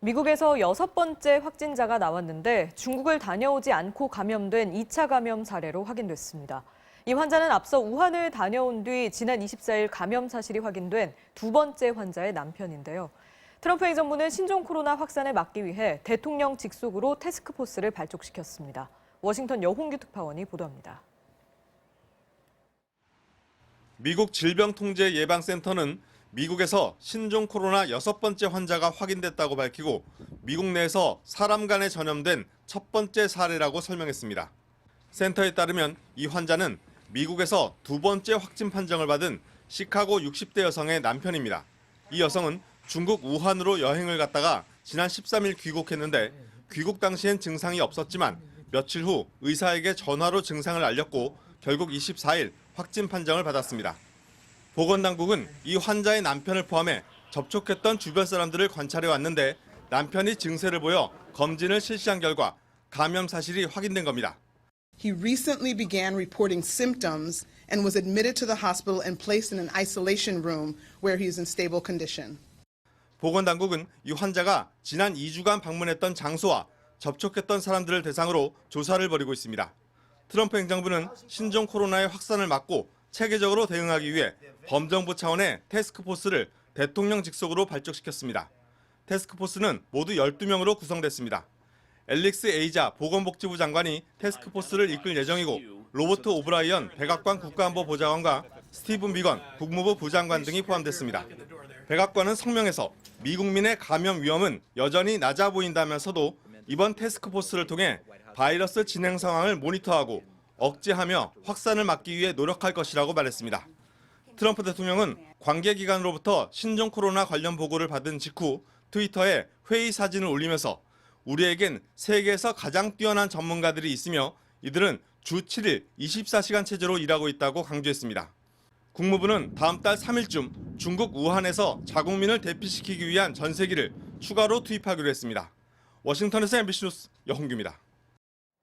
미국에서 6번째 확진자가 나왔는데 중국을 다녀오지 않고 감염된 2차 감염 사례로 확인됐습니다. 이 환자는 앞서 우한을 다녀온 뒤 지난 24일 감염 사실이 확인된 2번째 환자의 남편인데요. 트럼프 행정부는 신종 코로나 확산을 막기 위해 대통령 직속으로 태스크포스를 발족시켰습니다. 워싱턴 여홍규 특파원이 보도합니다. 미국 질병통제예방센터는 미국에서 신종 코로나 6번째 환자가 확인됐다고 밝히고 미국 내에서 사람 간에 전염된 첫 번째 사례라고 설명했습니다. 센터에 따르면 이 환자는 미국에서 2번째 확진 판정을 받은 시카고 60대 여성의 남편입니다. 이 여성은 중국 우한으로 여행을 갔다가 지난 13일 귀국했는데 귀국 당시엔 증상이 없었지만 며칠 후 의사에게 전화로 증상을 알렸고 결국 24일 확진 판정을 받았습니다. 보건당국은 이 환자의 남편을 포함해 접촉했던 주변 사람들을 관찰해 왔는데 남편이 증세를 보여 검진을 실시한 결과 감염 사실이 확인된 겁니다. He recently began reporting symptoms and was admitted to the hospital and placed in an isolation room where he is in stable condition. 보건당국은 이 환자가 지난 2주간 방문했던 장소와 접촉했던 사람들을 대상으로 조사를 벌이고 있습니다. 트럼프 행정부는 신종 코로나의 확산을 막고 체계적으로 대응하기 위해 범정부 차원의 태스크포스를 대통령 직속으로 발족시켰습니다. 태스크포스는 모두 12명으로 구성됐습니다. 앨릭스 에이자 보건복지부 장관이 태스크포스를 이끌 예정이고 로버트 오브라이언 백악관 국가안보보좌관과 스티븐 비건 국무부 부장관 등이 포함됐습니다. 백악관은 성명에서 미국민의 감염 위험은 여전히 낮아 보인다면서도 이번 태스크포스를 통해 바이러스 진행 상황을 모니터하고 억제하며 확산을 막기 위해 노력할 것이라고 말했습니다. 트럼프 대통령은 관계기관으로부터 신종 코로나 관련 보고를 받은 직후 트위터에 회의 사진을 올리면서 우리에겐 세계에서 가장 뛰어난 전문가들이 있으며 이들은 주 7일 24시간 체제로 일하고 있다고 강조했습니다. 국무부는 다음 달 3일쯤 중국 우한에서 자국민을 대피시키기 위한 전세기를 추가로 투입하기로 했습니다. 워싱턴에서 MBC 뉴스 여홍규입니다.